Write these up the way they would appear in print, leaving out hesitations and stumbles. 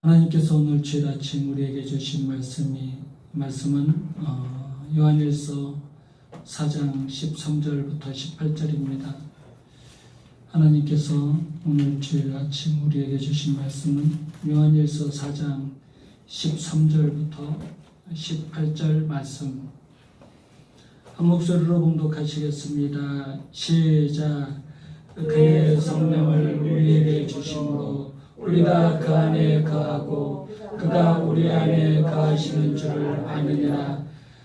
하나님께서 오늘 주일 아침 우리에게 주신 말씀은 요한일서 4장 13절부터 18절입니다. 하나님께서 오늘 주일 아침 우리에게 주신 말씀은 요한일서 4장 13절부터 18절 말씀. 한 목소리로 봉독하시겠습니다. 시작. 그의 성령을 우리에게 주심으로 우리가 그 안에 거하고 그가 우리 안에 거하시는 줄을 아느니라.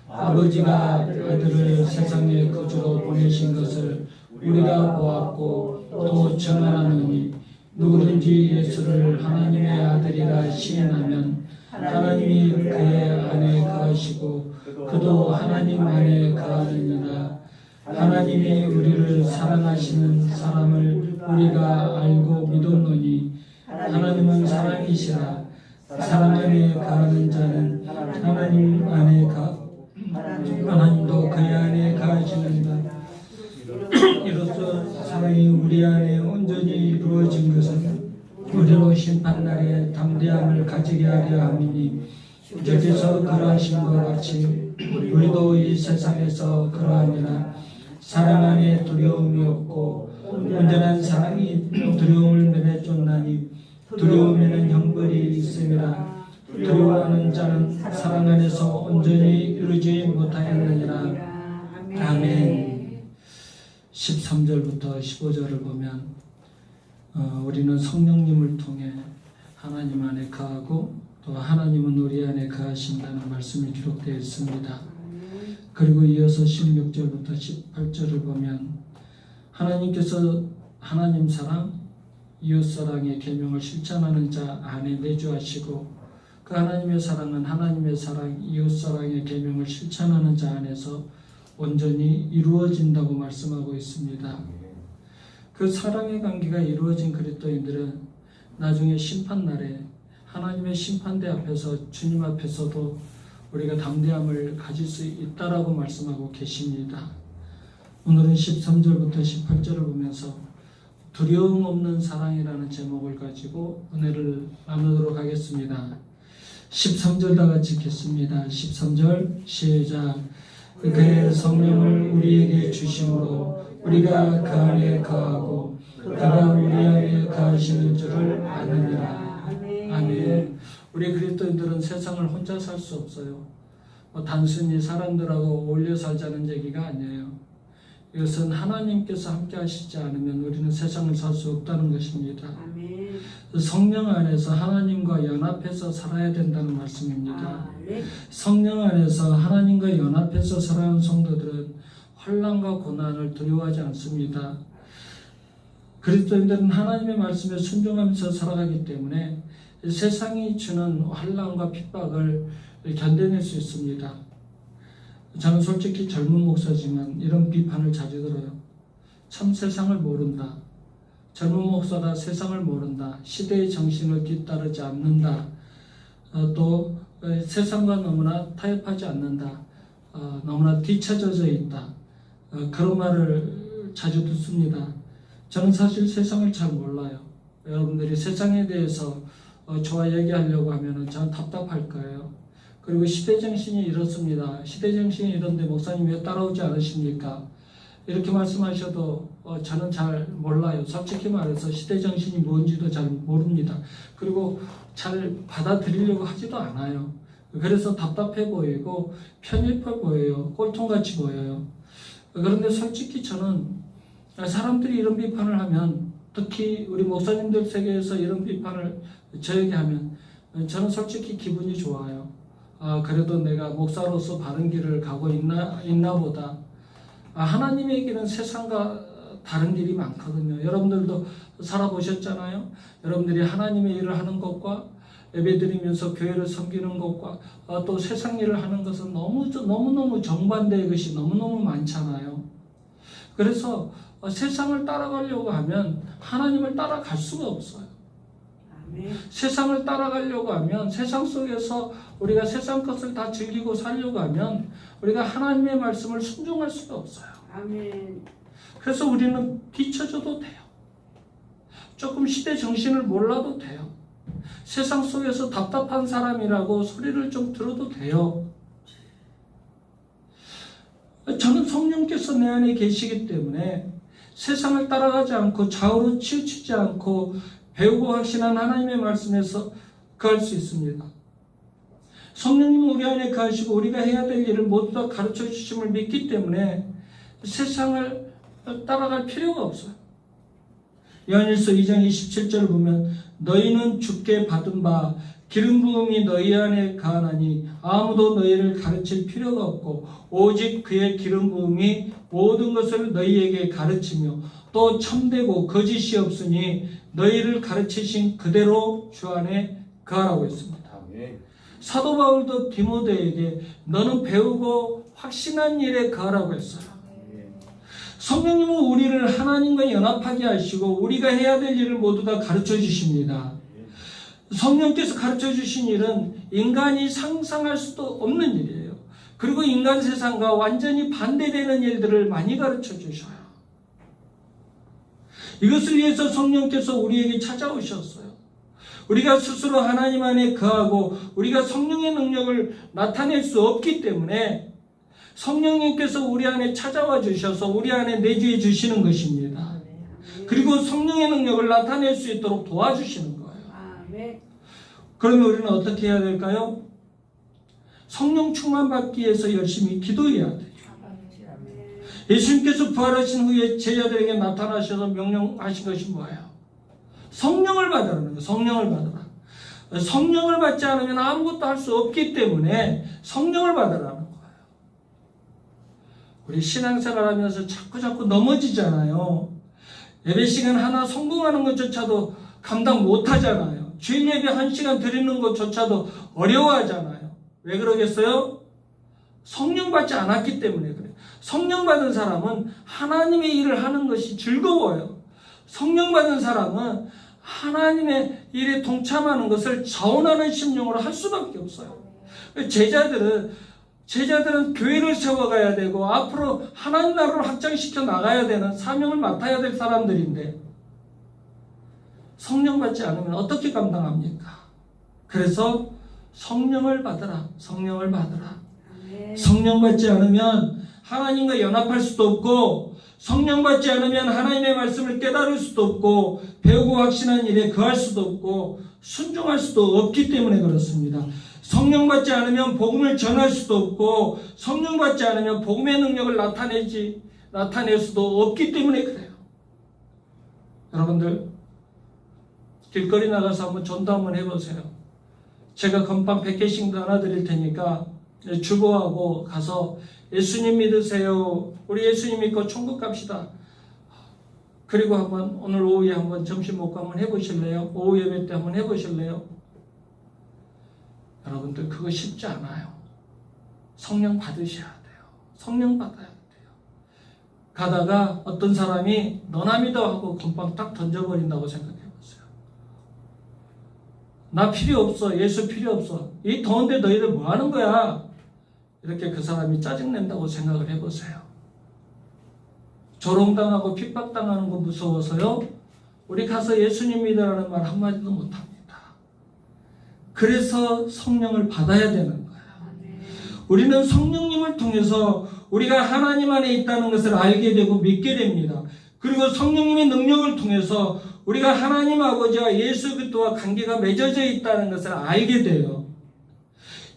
아버지가 아들을 세상의 거주로 보내신 것을 우리가 보았고 또 증언하노니 누구든지 예수를 하나님의 아들이라 시인하면 하나님이 그의 안에 거하시고 그도 하나님 안에 거하느니라. 하나님이 우리를 사랑하시는 사람을 우리가 알고 믿었노니 하나님은 사랑이시라. 사랑 안에 거하는 자는 하나님 안에 거하고 하나님도 그의 안에 거하시는다. 이로써 사랑이 우리 안에 온전히 이루어진 것은 우리로 심판날에 담대함을 가지게 하려 함이니 여기서 그러하신 것 같이 우리도 이 세상에서 그러하니라. 사랑 안에 두려움이 없고 온전한 사랑이 두려움을 면해쫓나니 두려움에는 형벌이 있음이라. 두려워하는 자는 사랑 안에서 온전히 이루지 못하였느니라. 아멘. 13절부터 15절을 보면 우리는 성령님을 통해 하나님 안에 거하고 또 하나님은 우리 안에 거하신다는 말씀이 기록되어 있습니다. 그리고 이어서 16절부터 18절을 보면 하나님께서 하나님 사랑, 이웃사랑의 계명을 실천하는 자 안에 내주하시고 그 하나님의 사랑은 하나님의 사랑, 이웃사랑의 계명을 실천하는 자 안에서 온전히 이루어진다고 말씀하고 있습니다. 그 사랑의 관계가 이루어진 그리스도인들은 나중에 심판날에 하나님의 심판대 앞에서 주님 앞에서도 우리가 담대함을 가질 수 있다라고 말씀하고 계십니다. 오늘은 13절부터 18절을 보면서 두려움 없는 사랑이라는 제목을 가지고 은혜를 나누도록 하겠습니다. 13절 다 같이 읽겠습니다. 13절 시작. 그의 성령을 우리에게 주심으로 우리가 그 안에 거하고 그가 우리 안에 거하시는 줄을 아느니라. 아멘. 우리 그리스도인들은 세상을 혼자 살 수 없어요. 단순히 사람들하고 어울려 살자는 얘기가 아니에요. 이것은 하나님께서 함께 하시지 않으면 우리는 세상을 살 수 없다는 것입니다. 아멘. 성령 안에서 하나님과 연합해서 살아야 된다는 말씀입니다. 성령 안에서 하나님과 연합해서 살아가는 성도들은 환난과 고난을 두려워하지 않습니다. 그리스도인들은 하나님의 말씀에 순종하면서 살아가기 때문에 세상이 주는 환난과 핍박을 견뎌낼 수 있습니다. 저는 솔직히 젊은 목사지만 이런 비판을 자주 들어요. 참 세상을 모른다. 젊은 목사가 세상을 모른다. 시대의 정신을 뒤따르지 않는다. 또 세상과 너무나 타협하지 않는다. 너무나 뒤처져 있다. 그런 말을 자주 듣습니다. 저는 사실 세상을 잘 몰라요. 여러분들이 세상에 대해서 저와 얘기하려고 하면 저는 답답할 거예요. 그리고 시대정신이 이렇습니다. 시대정신이 이런데 목사님 왜 따라오지 않으십니까? 이렇게 말씀하셔도 저는 잘 몰라요. 솔직히 말해서 시대정신이 뭔지도 잘 모릅니다. 그리고 잘 받아들이려고 하지도 않아요. 그래서 답답해 보이고 편협해 보여요. 꼴통같이 보여요. 그런데 솔직히 저는 사람들이 이런 비판을 하면, 특히 우리 목사님들 세계에서 이런 비판을 저에게 하면 저는 솔직히 기분이 좋아요. 그래도 내가 목사로서 바른 길을 가고 있나 보다. 하나님의 길은 세상과 다른 길이 많거든요. 여러분들도 살아보셨잖아요. 여러분들이 하나님의 일을 하는 것과 예배드리면서 교회를 섬기는 것과 또 세상 일을 하는 것은 너무너무 정반대의 것이 너무너무 많잖아요. 그래서 세상을 따라가려고 하면 하나님을 따라갈 수가 없어요. 세상을 따라가려고 하면, 세상 속에서 우리가 세상 것을 다 즐기고 살려고 하면 우리가 하나님의 말씀을 순종할 수가 없어요. 아멘. 그래서 우리는 뒤처져도 돼요. 조금 시대 정신을 몰라도 돼요. 세상 속에서 답답한 사람이라고 소리를 좀 들어도 돼요. 저는 성령께서 내 안에 계시기 때문에 세상을 따라가지 않고 좌우로 치우치지 않고 배우고 확신한 하나님의 말씀에서 거할 수 있습니다. 성령님은 우리 안에 거하시고 우리가 해야 될 일을 모두 다 가르쳐 주심을 믿기 때문에 세상을 따라갈 필요가 없어요. 요한일서 2장 27절을 보면 너희는 주께 받은 바 기름 부음이 너희 안에 거하나니 아무도 너희를 가르칠 필요가 없고 오직 그의 기름 부음이 모든 것을 너희에게 가르치며 또 참되고 거짓이 없으니 너희를 가르치신 그대로 주 안에 거하라고 했습니다. 사도 바울도 디모데에게 너는 배우고 확신한 일에 거하라고 했어요. 성령님은 우리를 하나님과 연합하게 하시고 우리가 해야 될 일을 모두 다 가르쳐 주십니다. 성령께서 가르쳐 주신 일은 인간이 상상할 수도 없는 일이에요. 그리고 인간 세상과 완전히 반대되는 일들을 많이 가르쳐 주셔요. 이것을 위해서 성령께서 우리에게 찾아오셨어요. 우리가 스스로 하나님 안에 거하고 우리가 성령의 능력을 나타낼 수 없기 때문에 성령님께서 우리 안에 찾아와 주셔서 우리 안에 내주해 주시는 것입니다. 그리고 성령의 능력을 나타낼 수 있도록 도와주시는 거예요. 그러면 우리는 어떻게 해야 될까요? 성령 충만 받기 위해서 열심히 기도해야 돼요. 예수님께서 부활하신 후에 제자들에게 나타나셔서 명령하신 것이 뭐예요? 성령을 받으라는 거예요. 성령을 받으라. 성령을 받지 않으면 아무것도 할 수 없기 때문에 성령을 받으라는 거예요. 우리 신앙생활 하면서 자꾸 넘어지잖아요. 예배 시간 하나 성공하는 것조차도 감당 못 하잖아요. 주일 예배 1시간 드리는 것조차도 어려워하잖아요. 왜 그러겠어요? 성령 받지 않았기 때문에 그래요. 성령 받은 사람은 하나님의 일을 하는 것이 즐거워요. 성령 받은 사람은 하나님의 일에 동참하는 것을 자원하는 심령으로 할 수밖에 없어요. 제자들은 교회를 세워가야 되고 앞으로 하나님 나라를 확장시켜 나가야 되는 사명을 맡아야 될 사람들인데 성령 받지 않으면 어떻게 감당합니까? 그래서 성령을 받으라. 성령을 받으라. 성령 받지 않으면 하나님과 연합할 수도 없고 성령 받지 않으면 하나님의 말씀을 깨달을 수도 없고 배우고 확신한 일에 거할 수도 없고 순종할 수도 없기 때문에 그렇습니다. 성령 받지 않으면 복음을 전할 수도 없고 성령 받지 않으면 복음의 능력을 나타낼 수도 없기 때문에 그래요. 여러분들 길거리 나가서 한번 전도 한번 해보세요. 제가 건빵 100개씩 나눠드릴 테니까 주보하고 가서 예수님 믿으세요. 우리 예수님 믿고 천국 갑시다. 그리고 한번 오늘 오후에 한번 점심 먹고 한번 해보실래요? 오후 예배 때 한번 해보실래요? 여러분들 그거 쉽지 않아요. 성령 받으셔야 돼요. 성령 받아야 돼요. 가다가 어떤 사람이 너나 믿어 하고 건빵 딱 던져버린다고 생각해보세요. 나 필요 없어. 예수 필요 없어. 이 더운데 너희들 뭐 하는 거야? 이렇게 그 사람이 짜증낸다고 생각을 해보세요. 조롱당하고 핍박당하는 거 무서워서요. 우리 가서 예수님 믿으라는 말 한마디도 못합니다. 그래서 성령을 받아야 되는 거예요. 우리는 성령님을 통해서 우리가 하나님 안에 있다는 것을 알게 되고 믿게 됩니다. 그리고 성령님의 능력을 통해서 우리가 하나님 아버지와 예수 그리스도와 관계가 맺어져 있다는 것을 알게 돼요.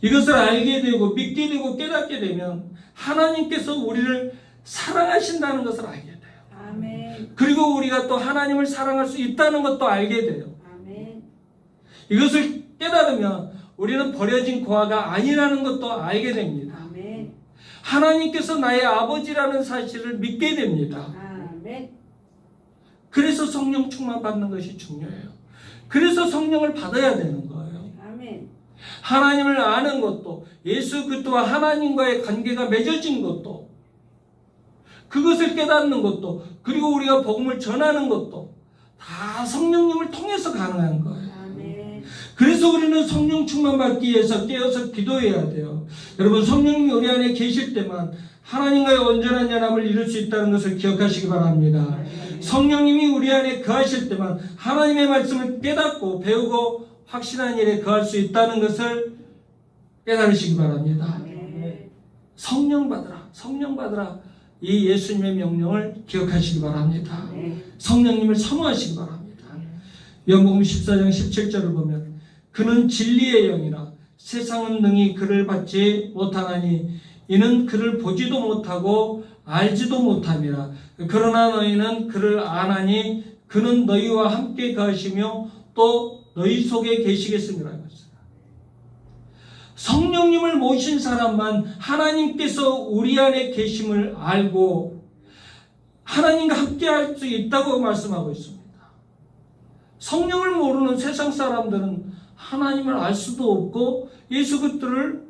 이것을 알게 되고 믿게 되고 깨닫게 되면 하나님께서 우리를 사랑하신다는 것을 알게 돼요. 아멘. 그리고 우리가 또 하나님을 사랑할 수 있다는 것도 알게 돼요. 아멘. 이것을 깨달으면 우리는 버려진 고아가 아니라는 것도 알게 됩니다. 아멘. 하나님께서 나의 아버지라는 사실을 믿게 됩니다. 아멘. 그래서 성령 충만 받는 것이 중요해요. 그래서 성령을 받아야 되는 거예요. 아멘. 하나님을 아는 것도 예수 그리스도와 하나님과의 관계가 맺어진 것도 그것을 깨닫는 것도 그리고 우리가 복음을 전하는 것도 다 성령님을 통해서 가능한 거예요. 아멘. 그래서 우리는 성령 충만 받기 위해서 깨어서 기도해야 돼요. 여러분 성령님이 우리 안에 계실 때만 하나님과의 온전한 연합을 이룰 수 있다는 것을 기억하시기 바랍니다. 성령님이 우리 안에 거하실 때만 하나님의 말씀을 깨닫고 배우고 확실한 일에 거할 수 있다는 것을 깨달으시기 바랍니다. 아멘. 성령 받으라, 성령 받으라. 이 예수님의 명령을 기억하시기 바랍니다. 네. 성령님을 사모하시기 바랍니다. 요한복음 14장 17절을 보면 그는 진리의 영이라 세상은 능히 그를 받지 못하나니 이는 그를 보지도 못하고 알지도 못함이라. 그러나 너희는 그를 아나니 그는 너희와 함께 거하시며 또 너희 속에 계시겠습니다. 성령님을 모신 사람만 하나님께서 우리 안에 계심을 알고 하나님과 함께 할 수 있다고 말씀하고 있습니다. 성령을 모르는 세상 사람들은 하나님을 알 수도 없고 예수 그리스도를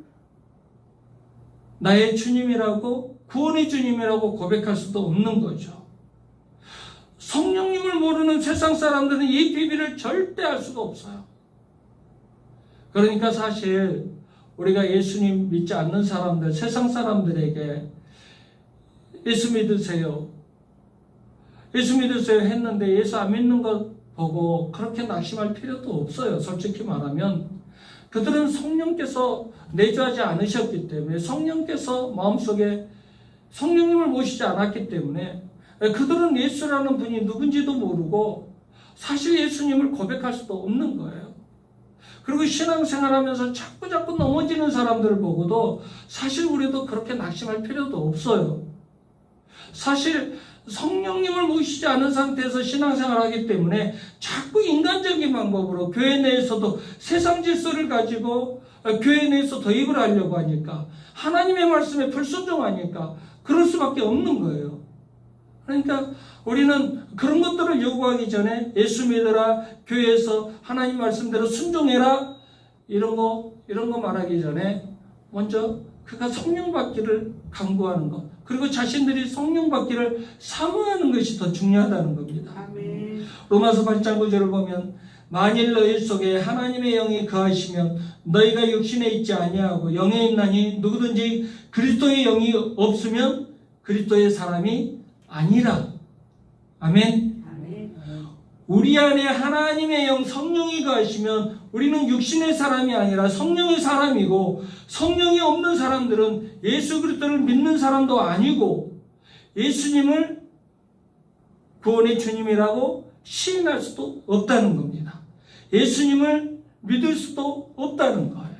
나의 주님이라고 구원의 주님이라고 고백할 수도 없는 거죠. 성령님을 모르는 세상 사람들은 이 비밀을 절대 알 수가 없어요. 그러니까 사실 우리가 예수님 믿지 않는 사람들, 세상 사람들에게 예수 믿으세요. 예수 믿으세요 했는데 예수 안 믿는 것 보고 그렇게 낙심할 필요도 없어요. 솔직히 말하면 그들은 성령께서 내주하지 않으셨기 때문에 성령께서 마음속에 성령님을 모시지 않았기 때문에 그들은 예수라는 분이 누군지도 모르고 사실 예수님을 고백할 수도 없는 거예요. 그리고 신앙생활하면서 자꾸 넘어지는 사람들을 보고도 사실 우리도 그렇게 낙심할 필요도 없어요. 사실 성령님을 모시지 않은 상태에서 신앙생활하기 때문에 자꾸 인간적인 방법으로 교회 내에서도 세상 질서를 가지고 교회 내에서 도입을 하려고 하니까 하나님의 말씀에 불순종하니까 그럴 수밖에 없는 거예요. 그러니까 우리는 그런 것들을 요구하기 전에 예수 믿어라, 교회에서 하나님 말씀대로 순종해라 이런 거 말하기 전에 먼저 그가 성령 받기를 강구하는 것, 그리고 자신들이 성령 받기를 사모하는 것이 더 중요하다는 겁니다. 아멘. 로마서 8장 9절을 보면 만일 너희 속에 하나님의 영이 거하시면 너희가 육신에 있지 아니하고 영에 있나니 누구든지 그리스도의 영이 없으면 그리스도의 사람이 아니라. 아멘. 아멘. 우리 안에 하나님의 영 성령이 거하시면 우리는 육신의 사람이 아니라 성령의 사람이고, 성령이 없는 사람들은 예수 그리스도를 믿는 사람도 아니고 예수님을 구원의 주님이라고 시인할 수도 없다는 겁니다. 예수님을 믿을 수도 없다는 거예요.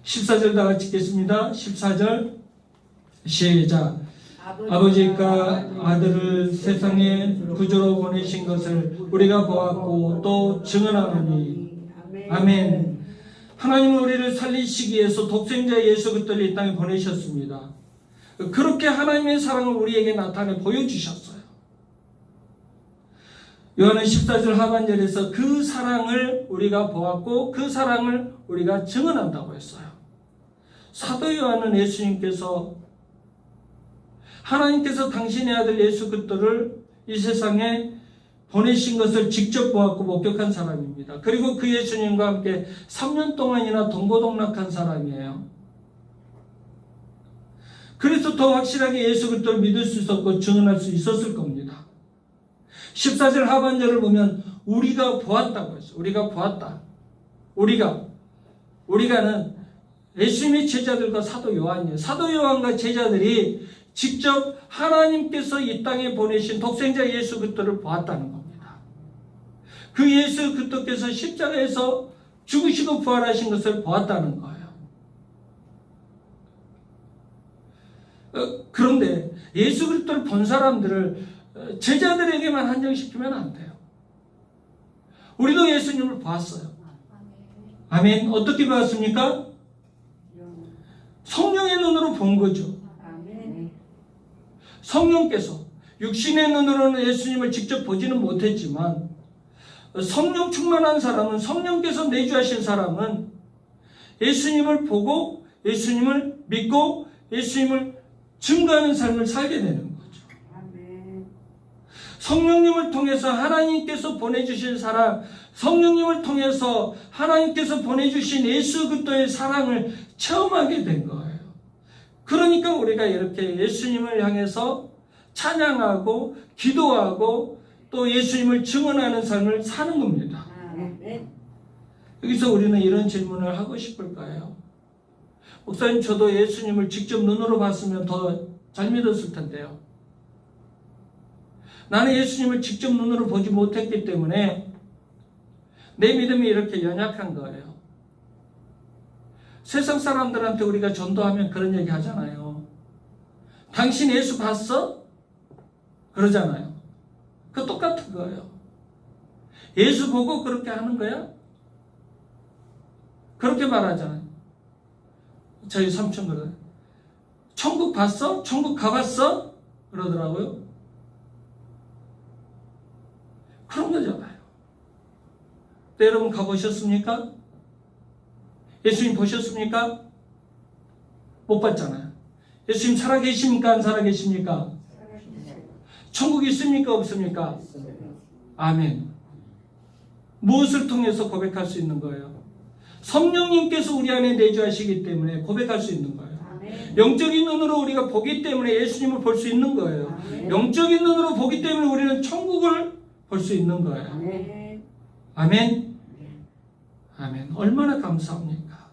14절 다 같이 읽겠습니다. 14절 시작. 아버지가 아들을 세상에 구주로 보내신 것을 우리가 보았고 또 증언하노니. 아멘. 하나님은 우리를 살리시기 위해서 독생자 예수 그리스도를 이 땅에 보내셨습니다. 그렇게 하나님의 사랑을 우리에게 나타내 보여주셨어요. 요한은 14절 하반절에서 그 사랑을 우리가 보았고 그 사랑을 우리가 증언한다고 했어요. 사도 요한은 예수님께서 하나님께서 당신의 아들 예수 그리스도를 이 세상에 보내신 것을 직접 보았고 목격한 사람입니다. 그리고 그 예수님과 함께 3년 동안이나 동고동락한 사람이에요. 그래서 더 확실하게 예수 그리스도를 믿을 수 있었고 증언할 수 있었을 겁니다. 14절 하반절을 보면 우리가 보았다고 했어요. 우리가 보았다. 우리가는 예수님의 제자들과 사도 요한이에요. 사도 요한과 제자들이 직접 하나님께서 이 땅에 보내신 독생자 예수 그리스도를 보았다는 겁니다. 그 예수 그리스도께서 십자가에서 죽으시고 부활하신 것을 보았다는 거예요. 그런데 예수 그리스도를 본 사람들을 제자들에게만 한정시키면 안 돼요. 우리도 예수님을 보았어요. 아멘. 어떻게 보았습니까? 성령의 눈으로 본 거죠. 성령께서 육신의 눈으로는 예수님을 직접 보지는 못했지만 성령 충만한 사람은, 성령께서 내주하신 사람은 예수님을 보고 예수님을 믿고 예수님을 증거하는 삶을 살게 되는 거죠. 성령님을 통해서 하나님께서 보내주신 사랑, 성령님을 통해서 하나님께서 보내주신 예수 그리스도의 사랑을 체험하게 된 거예요. 그러니까 우리가 이렇게 예수님을 향해서 찬양하고 기도하고 또 예수님을 증언하는 삶을 사는 겁니다. 여기서 우리는 이런 질문을 하고 싶을 거예요. 목사님, 저도 예수님을 직접 눈으로 봤으면 더 잘 믿었을 텐데요. 나는 예수님을 직접 눈으로 보지 못했기 때문에 내 믿음이 이렇게 연약한 거예요. 세상 사람들한테 우리가 전도하면 그런 얘기 하잖아요. 당신 예수 봤어? 그러잖아요. 그 똑같은 거예요. 예수 보고 그렇게 하는 거야? 그렇게 말하잖아요. 저희 삼촌 그러요. 천국 봤어? 천국 가봤어? 그러더라고요. 그런 거잖아요. 네, 여러분 가보셨습니까? 예수님 보셨습니까? 못 봤잖아요. 예수님 살아계십니까? 안 살아계십니까? 천국 있습니까? 없습니까? 아멘. 무엇을 통해서 고백할 수 있는 거예요? 성령님께서 우리 안에 내주하시기 때문에 고백할 수 있는 거예요. 영적인 눈으로 우리가 보기 때문에 예수님을 볼 수 있는 거예요. 영적인 눈으로 보기 때문에 우리는 천국을 볼 수 있는 거예요. 아멘. 아멘. 얼마나 감사합니까?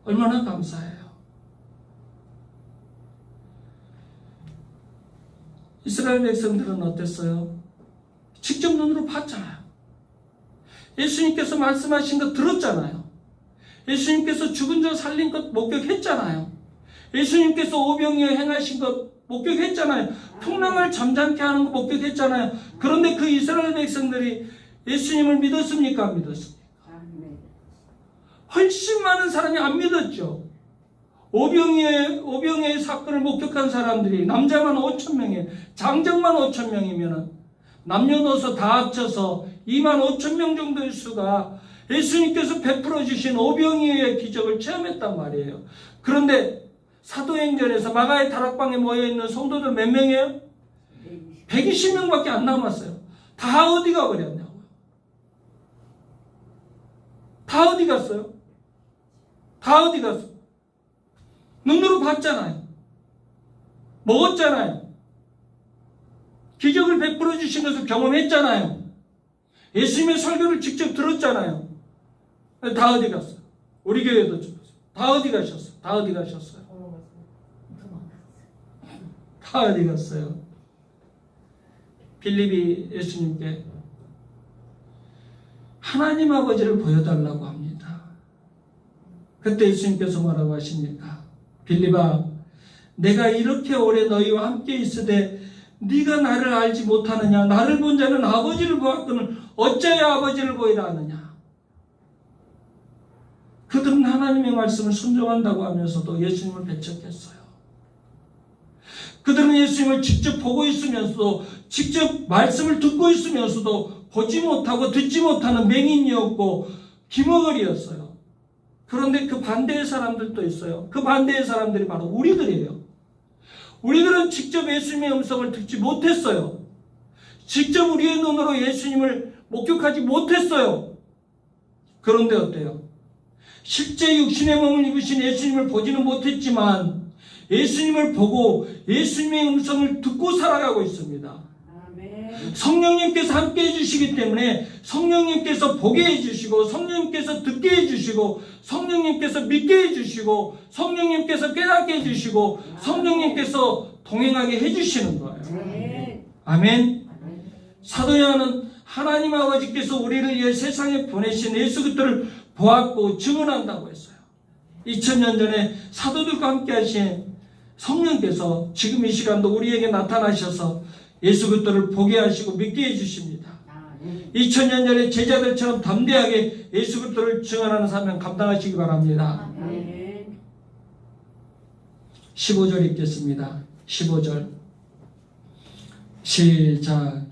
얼마나 감사해요. 이스라엘 백성들은 어땠어요? 직접 눈으로 봤잖아요. 예수님께서 말씀하신 것 들었잖아요. 예수님께서 죽은 자 살린 것 목격했잖아요. 예수님께서 오병이어 행하신 것 목격했잖아요. 풍랑을 잠잠케 하는 거 목격했잖아요. 그런데 그 이스라엘 백성들이 예수님을 믿었습니까? 안 믿었습니까? 훨씬 많은 사람이 안 믿었죠. 오병이어의 사건을 목격한 사람들이 남자만 5,000명이에요. 장정만 5,000명이면 남녀노소 다 합쳐서 25,000명 정도의 수가 예수님께서 베풀어 주신 오병이어의 기적을 체험했단 말이에요. 그런데 사도행전에서 마가의 다락방에 모여있는 성도들 몇 명이에요? 120명밖에 안 남았어요. 다 어디 가버렸냐고요. 다 어디 갔어요? 다 어디 갔어요? 눈으로 봤잖아요. 먹었잖아요. 기적을 베풀어 주신 것을 경험했잖아요. 예수님의 설교를 직접 들었잖아요. 다 어디 갔어요? 우리 교회도 다 어디 가셨어요? 다 어디 가셨어요? 다 어디 갔어요? 빌립이 예수님께 하나님 아버지를 보여달라고 합니다. 그때 예수님께서 뭐라고 하십니까? 빌립아, 내가 이렇게 오래 너희와 함께 있으되 네가 나를 알지 못하느냐? 나를 본 자는 아버지를 보았거늘 어찌하여 아버지를 보이라 하느냐? 그들은 하나님의 말씀을 순종한다고 하면서도 예수님을 배척했어요. 그들은 예수님을 직접 보고 있으면서도, 직접 말씀을 듣고 있으면서도 보지 못하고 듣지 못하는 맹인이었고 기머거리였어요. 그런데 그 반대의 사람들도 있어요. 그 반대의 사람들이 바로 우리들이에요. 우리들은 직접 예수님의 음성을 듣지 못했어요. 직접 우리의 눈으로 예수님을 목격하지 못했어요. 그런데 어때요? 실제 육신의 몸을 입으신 예수님을 보지는 못했지만 예수님을 보고 예수님의 음성을 듣고 살아가고 있습니다. 성령님께서 함께 해주시기 때문에 성령님께서 보게 해주시고 성령님께서 듣게 해주시고 성령님께서 믿게 해주시고 성령님께서 깨닫게 해주시고 성령님께서 동행하게 해주시는 거예요. 아멘. 사도 요한은 하나님 아버지께서 우리를 위해 세상에 보내신 예수 그리스도를 보았고 증언한다고 했어요. 2000년 전에 사도들과 함께 하신 성령께서 지금 이 시간도 우리에게 나타나셔서 예수 그리스도를 보게 하시고 믿게 해주십니다. 2000년 전에 제자들처럼 담대하게 예수 그리스도를 증언하는 사명 감당하시기 바랍니다. 15절 읽겠습니다. 15절 시작.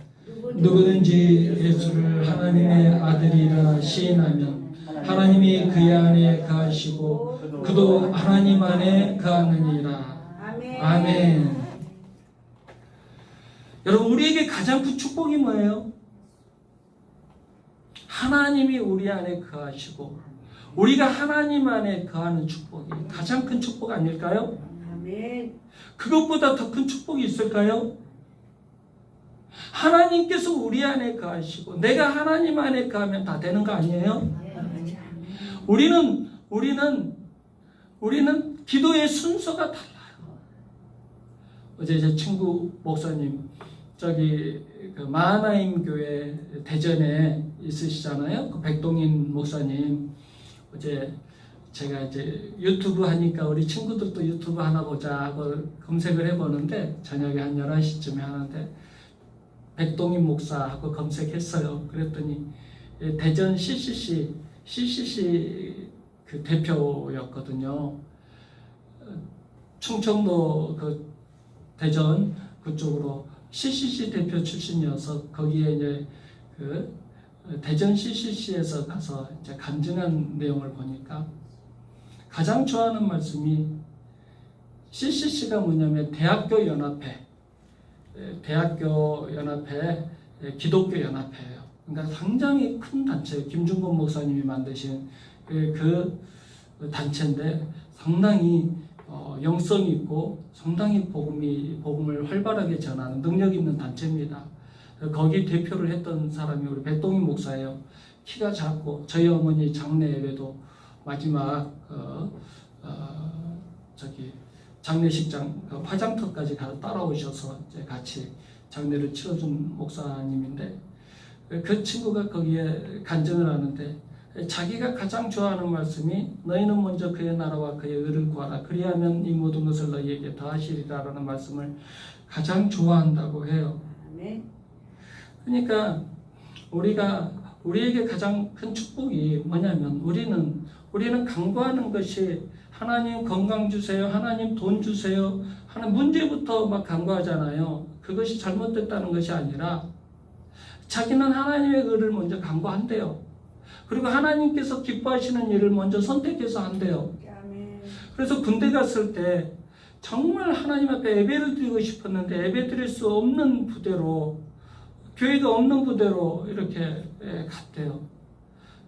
누구든지 예수를 하나님의 아들이라 시인하면 하나님이 그의 안에 거하시고 그도 하나님 안에 거하느니라. 아멘. 여러분, 우리에게 가장 큰 축복이 뭐예요? 하나님이 우리 안에 거하시고 우리가 하나님 안에 거하는 축복이 가장 큰 축복 아닐까요? 아멘. 그것보다 더 큰 축복이 있을까요? 하나님께서 우리 안에 거하시고 내가 하나님 안에 거하면 다 되는 거 아니에요? 우리는 기도의 순서가 달라요. 어제 제 친구 목사님 저기 그 마하나임 교회 대전에 있으시잖아요. 그 백동인 목사님 어제 제가 이제 유튜브 하니까 우리 친구들도 유튜브 하나 보자 하고 검색을 해보는데 저녁에 한 11시쯤에 하는데 백동인 목사하고 검색했어요. 그랬더니 대전 CCC 그 대표였거든요. 충청도 그 대전 그쪽으로 CCC 대표 출신이어서 거기에 이제 그 대전 CCC에서 가서 이제 간증한 내용을 보니까 가장 좋아하는 말씀이 CCC가 뭐냐면 대학교 연합회 기독교 연합회예요. 그러니까 상당히 큰 단체예요. 김중건 목사님이 만드신 그 단체인데 상당히 영성이 있고 상당히 복음을 활발하게 전하는 능력 있는 단체입니다. 거기 대표를 했던 사람이 우리 백동인 목사예요. 키가 작고 저희 어머니 장례 예배도 마지막 장례식장 화장터까지 가서 따라오셔서 이제 같이 장례를 치러준 목사님인데 그 친구가 거기에 간증을 하는데 자기가 가장 좋아하는 말씀이 너희는 먼저 그의 나라와 그의 의를 구하라 그리하면 이 모든 것을 너희에게 더하시리라라는 말씀을 가장 좋아한다고 해요. 아멘. 그러니까 우리에게 가장 큰 축복이 뭐냐면 우리는 간구하는 것이 하나님 건강 주세요, 하나님 돈 주세요 하는 문제부터 막 간구하잖아요. 그것이 잘못됐다는 것이 아니라 자기는 하나님의 의를 먼저 간구한대요. 그리고 하나님께서 기뻐하시는 일을 먼저 선택해서 한대요. 아멘. 그래서 군대 갔을 때 정말 하나님 앞에 예배를 드리고 싶었는데 예배 드릴 수 없는 부대로 교회가 없는 부대로 이렇게 갔대요.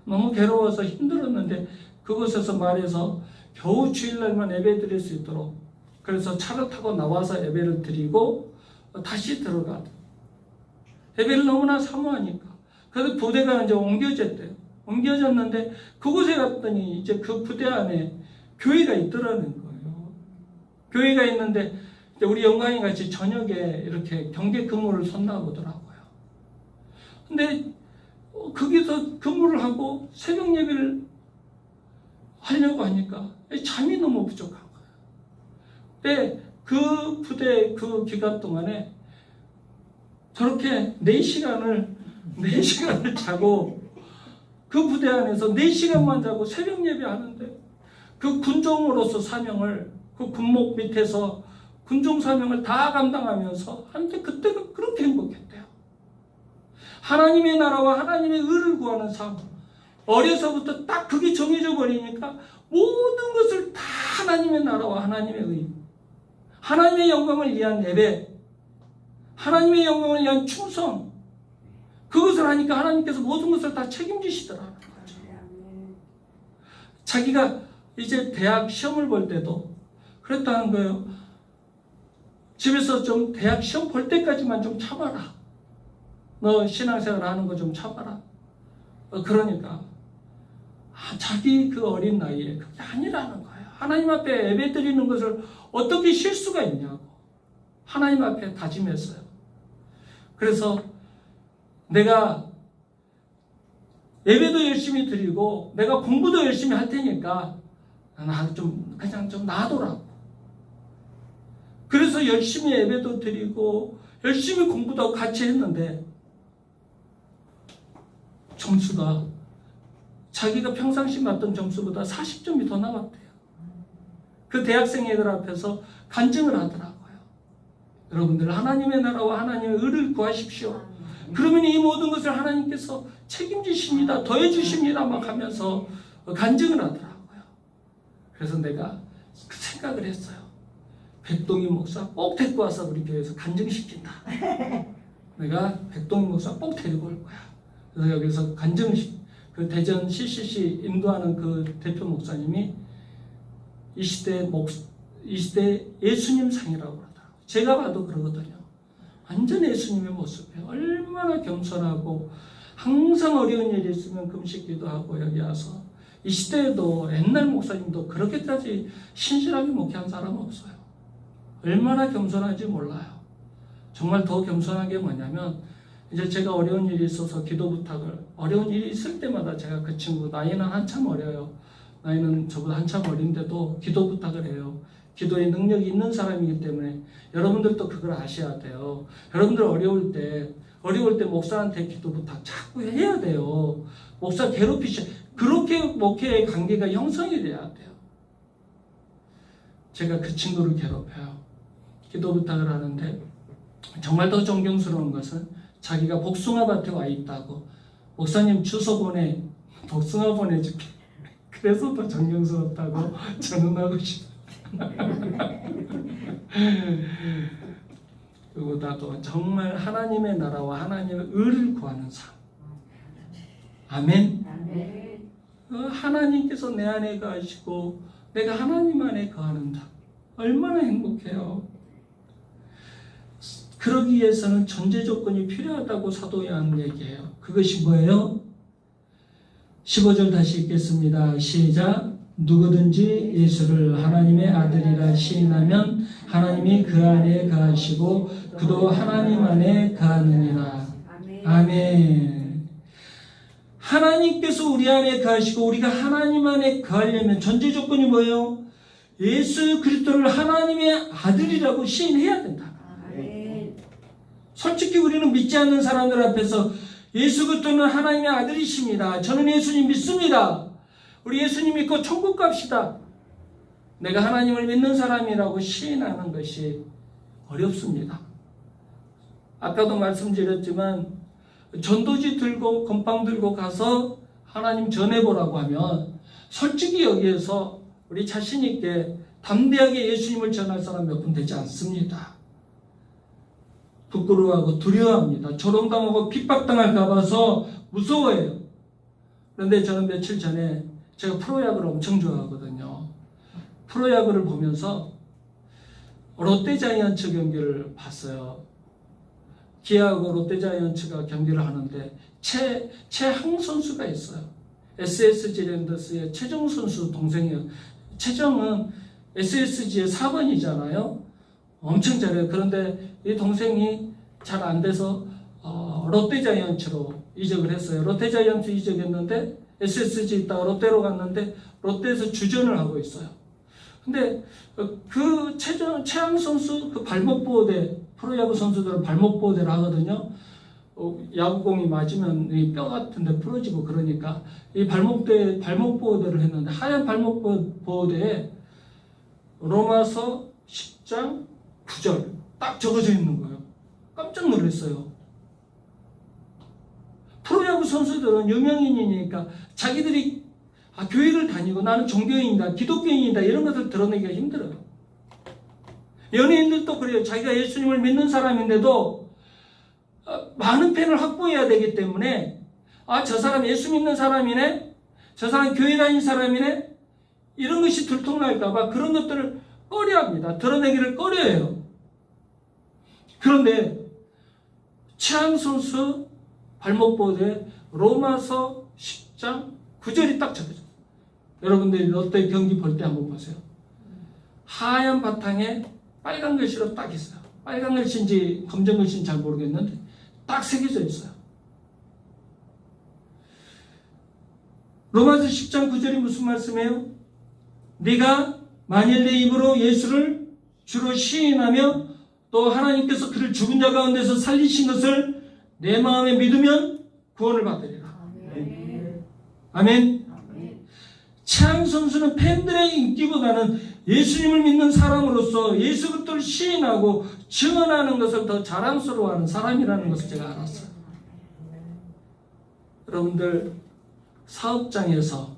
너무 괴로워서 힘들었는데 그곳에서 말해서 겨우 주일날만 예배 드릴 수 있도록 그래서 차를 타고 나와서 예배를 드리고 다시 들어가도 예배를 너무나 사모하니까 그래서 부대가 이제 옮겨졌대요. 옮겨졌는데 그곳에 갔더니 이제 그 부대 안에 교회가 있더라는 거예요. 교회가 있는데 이제 우리 영광이 같이 저녁에 이렇게 경계 근무를 섰나 보더라고요. 근데 거기서 근무를 하고 새벽 예배를 하려고 하니까 잠이 너무 부족한 거예요. 근데 그 부대 그 기간 동안에 저렇게 4시간을 자고 그 부대 안에서 4시간만 자고 새벽 예배하는데 그 군종으로서 사명을 그 군목 밑에서 군종 사명을 다 감당하면서 하는데 그때가 그렇게 행복했대요. 하나님의 나라와 하나님의 의를 구하는 삶. 어려서부터 딱 그게 정해져 버리니까 모든 것을 다 하나님의 나라와 하나님의 의, 하나님의 영광을 위한 예배, 하나님의 영광을 위한 충성, 그것을 하니까 하나님께서 모든 것을 다 책임지시더라는 거죠. 자기가 이제 대학 시험을 볼 때도 그랬다는 거예요. 집에서 좀 대학 시험 볼 때까지만 좀 참아라. 너 신앙생활 하는 거 좀 참아라. 그러니까 자기 그 어린 나이에 그게 아니라는 거예요. 하나님 앞에 예배 드리는 것을 어떻게 쉴 수가 있냐고 하나님 앞에 다짐했어요. 그래서 내가 예배도 열심히 드리고 내가 공부도 열심히 할 테니까 그냥 좀 놔둬라고. 그래서 열심히 예배도 드리고 열심히 공부도 하고 같이 했는데 점수가 자기가 평상시 맞던 점수보다 40점이 더 나왔대요. 그 대학생 애들 앞에서 간증을 하더라고요. 여러분들 하나님의 나라와 하나님의 의를 구하십시오. 그러면 이 모든 것을 하나님께서 책임지십니다. 더해주십니다. 막 하면서 간증을 하더라고요. 그래서 내가 그 생각을 했어요. 백동인 목사 꼭 데리고 와서 우리 교회에서 간증시킨다. 내가 백동인 목사 꼭 데리고 올 거야. 그래서 여기서 그 대전 CCC 인도하는 그 대표 목사님이 이 시대 예수님 상이라고 그러더라고요. 제가 봐도 그러거든요. 완전 예수님의 모습이에요. 얼마나 겸손하고 항상 어려운 일이 있으면 금식 기도하고 여기 와서 이 시대에도 옛날 목사님도 그렇게까지 신실하게 목회한 사람은 없어요. 얼마나 겸손한지 몰라요. 정말 더 겸손한 게 뭐냐면 이제 제가 어려운 일이 있어서 기도 부탁을 어려운 일이 있을 때마다 제가 그 친구 나이는 한참 어려요. 나이는 저보다 한참 어린데도 기도 부탁을 해요. 기도에 능력이 있는 사람이기 때문에 여러분들도 그걸 아셔야 돼요. 여러분들 어려울 때 목사한테 기도 부탁 자꾸 해야 돼요. 목사 괴롭히시 그렇게 목회의 관계가 형성이 돼야 돼요. 제가 그 친구를 괴롭혀요. 기도 부탁을 하는데 정말 더 존경스러운 것은 자기가 복숭아밭에 와 있다고 목사님 주소 보내 복숭아 보내줄게. 그래서 더 존경스럽다고 전언하고 싶어요. 그보다도 정말 하나님의 나라와 하나님의 의를 구하는 삶. 아멘. 아멘. 하나님께서 내 안에 거하시고 내가 하나님 안에 거하는다. 얼마나 행복해요. 그러기 위해서는 전제 조건이 필요하다고 사도 요한은 얘기해요. 그것이 뭐예요? 15절 다시 읽겠습니다. 시작. 누구든지 예수를 하나님의 아들이라 시인하면 하나님이 그 안에 거하시고 그도 하나님 안에 거하느니라. 아멘. 아멘. 하나님께서 우리 안에 거하시고 우리가 하나님 안에 거하려면 전제 조건이 뭐예요? 예수 그리스도를 하나님의 아들이라고 시인해야 된다. 아멘. 솔직히 우리는 믿지 않는 사람들 앞에서 예수 그리스도는 하나님의 아들이십니다. 저는 예수님 믿습니다. 우리 예수님 믿고 천국 갑시다. 내가 하나님을 믿는 사람이라고 시인하는 것이 어렵습니다. 아까도 말씀드렸지만 전도지 들고 건빵 들고 가서 하나님 전해보라고 하면 솔직히 여기에서 우리 자신 있게 담대하게 예수님을 전할 사람 몇 분 되지 않습니다. 부끄러워하고 두려워합니다. 조롱당하고 핍박당할까 봐서 무서워해요. 그런데 저는 며칠 전에 제가 프로야구를 엄청 좋아하거든요. 프로야구를 보면서 롯데자이언츠 경기를 봤어요. 기아하고 롯데자이언츠가 경기를 하는데 최항 선수가 있어요. SSG 랜더스의 최정 선수 동생이에요. 최정은 SSG의 4번이잖아요. 엄청 잘해요. 그런데 이 동생이 잘 안 돼서 롯데자이언츠로 이적을 했어요. 롯데자이언츠 이적했는데 SSG 있다가 롯데로 갔는데 롯데에서 주전을 하고 있어요. 근데 그 최양 선수 그 발목 보호대 프로야구 선수들은 발목 보호대를 하거든요. 야구공이 맞으면 이 뼈 같은데 부러지고 그러니까 이 발목 보호대를 했는데 하얀 발목 보호대에 로마서 10장 9절 딱 적어져 있는 거예요. 깜짝 놀랐어요. 프로야구 선수들은 유명인이니까 자기들이 교회를 다니고 나는 종교인이다, 기독교인이다 이런 것을 드러내기가 힘들어요. 연예인들도 그래요. 자기가 예수님을 믿는 사람인데도 많은 팬을 확보해야 되기 때문에 저 사람 예수 믿는 사람이네, 저 사람 교회 다니는 사람이네 이런 것이 들통날까 봐 그런 것들을 꺼려합니다. 드러내기를 꺼려해요. 그런데 최양 선수 발목 보호대 로마서 10장 9절이 딱 적혀져요. 여러분들이 롯데 경기 볼 때 한번 보세요. 하얀 바탕에 빨간 글씨로 딱 있어요. 빨간 글씨인지 검정 글씨인지 잘 모르겠는데 딱 새겨져 있어요. 로마서 10장 9절이 무슨 말씀이에요? 네가 만일 내 입으로 예수를 주로 시인하며 또 하나님께서 그를 죽은 자 가운데서 살리신 것을 내 마음에 믿으면 구원을 받으리라. 아멘. 아멘. 아멘. 최양 선수는 팬들의 인기보다는 예수님을 믿는 사람으로서 예수 그리스도를 시인하고 증언하는 것을 더 자랑스러워하는 사람이라는 것을 제가 알았어요. 여러분들 사업장에서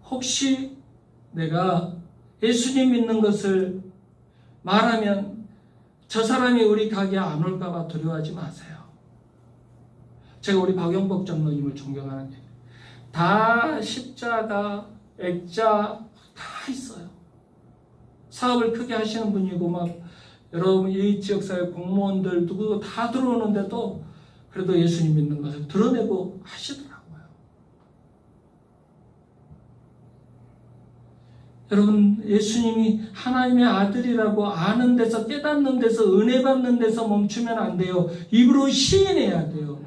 혹시 내가 예수님 믿는 것을 말하면 저 사람이 우리 가게에 안 올까 봐 두려워하지 마세요. 제가 우리 박영복 장로님을 존경하는 게 다 십자가, 액자 다 있어요. 사업을 크게 하시는 분이고 막 여러분 이 지역사회 공무원들 누구 다 들어오는데도 그래도 예수님 믿는 것을 드러내고 하시더라고요. 여러분, 예수님이 하나님의 아들이라고 아는 데서, 깨닫는 데서, 은혜 받는 데서 멈추면 안 돼요. 입으로 시인해야 돼요.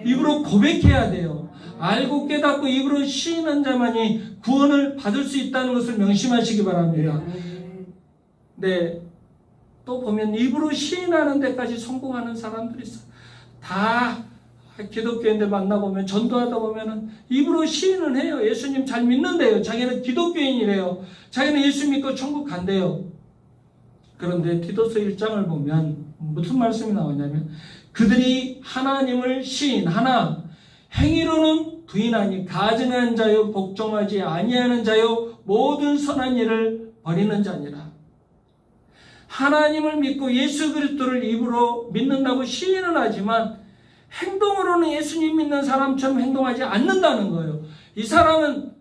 입으로 고백해야 돼요. 알고 깨닫고 입으로 시인한 자만이 구원을 받을 수 있다는 것을 명심하시기 바랍니다. 네. 또 보면 입으로 시인하는 데까지 성공하는 사람들이 있어요. 다 기독교인들 만나보면, 전도하다 보면은 입으로 시인은 해요. 예수님 잘 믿는데요. 자기는 기독교인이래요. 자기는 예수 믿고 천국 간대요. 그런데 디도서 1장을 보면 무슨 말씀이 나오냐면, 그들이 하나님을 시인하나 행위로는 부인하니 가증한 자요 복종하지 아니하는 자요 모든 선한 일을 버리는 자니라. 하나님을 믿고 예수 그리스도를 입으로 믿는다고 시인은 하지만 행동으로는 예수님 믿는 사람처럼 행동하지 않는다는 거예요. 이 사람은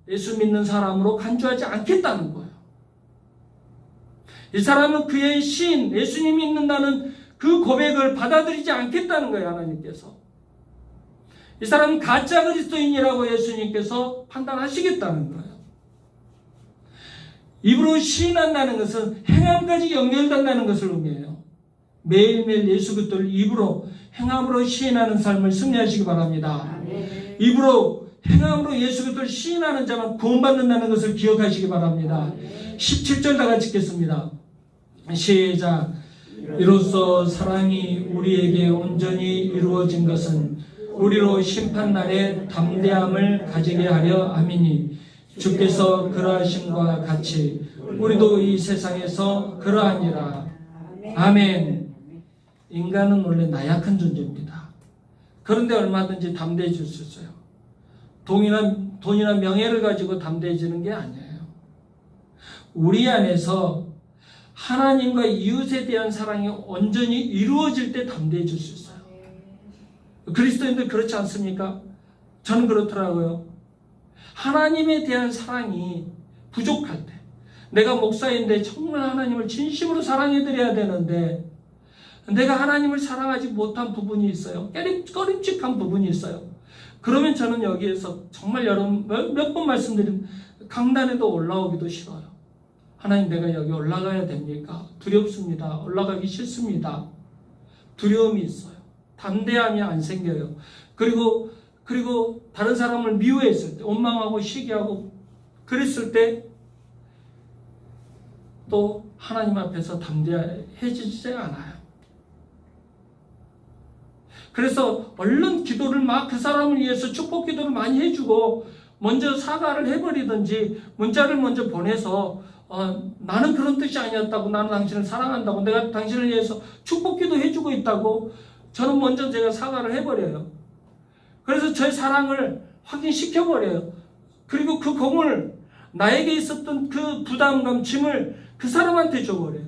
예수 믿는 사람으로 간주하지 않겠다는 거예요. 이 사람은 그의 시인, 예수님 믿는다는 그 고백을 받아들이지 않겠다는 거예요. 하나님께서. 이 사람은 가짜 그리스도인이라고 예수님께서 판단하시겠다는 거예요. 입으로 시인한다는 것은 행함까지 연결된다는 것을 의미해요. 매일매일 예수 그리스도를 입으로 행함으로 시인하는 삶을 승리하시기 바랍니다. 입으로 행함으로 예수 그리스도를 시인하는 자만 구원받는다는 것을 기억하시기 바랍니다. 17절 다 같이 읽겠습니다. 시작. 이로써 사랑이 우리에게 온전히 이루어진 것은 우리로 심판날에 담대함을 가지게 하려 함이니 주께서 그러하심과 같이 우리도 이 세상에서 그러하니라. 아멘. 인간은 원래 나약한 존재입니다. 그런데 얼마든지 담대해질 수 있어요. 돈이나 명예를 가지고 담대해지는 게 아니에요. 우리 안에서 하나님과 이웃에 대한 사랑이 온전히 이루어질 때 담대해질 수 있어요. 그리스도인들 그렇지 않습니까? 저는 그렇더라고요. 하나님에 대한 사랑이 부족할 때, 내가 목사인데 정말 하나님을 진심으로 사랑해드려야 되는데 내가 하나님을 사랑하지 못한 부분이 있어요. 꺼림칙한 부분이 있어요. 그러면 저는 여기에서 정말 여러분 몇 번 말씀드린 강단에도 올라오기도 싫어요. 하나님, 내가 여기 올라가야 됩니까? 두렵습니다. 올라가기 싫습니다. 두려움이 있어요. 담대함이 안 생겨요. 그리고 다른 사람을 미워했을 때, 원망하고 시기하고 그랬을 때 또 하나님 앞에서 담대해지지 않아요. 그래서 얼른 기도를 막 그 사람을 위해서 축복 기도를 많이 해주고 먼저 사과를 해버리든지 문자를 먼저 보내서 나는 그런 뜻이 아니었다고, 나는 당신을 사랑한다고, 내가 당신을 위해서 축복 기도 해주고 있다고 저는 먼저 제가 사과를 해버려요. 그래서 저의 사랑을 확인시켜버려요. 그리고 그 공을, 나에게 있었던 그 부담감, 짐을 그 사람한테 줘버려요.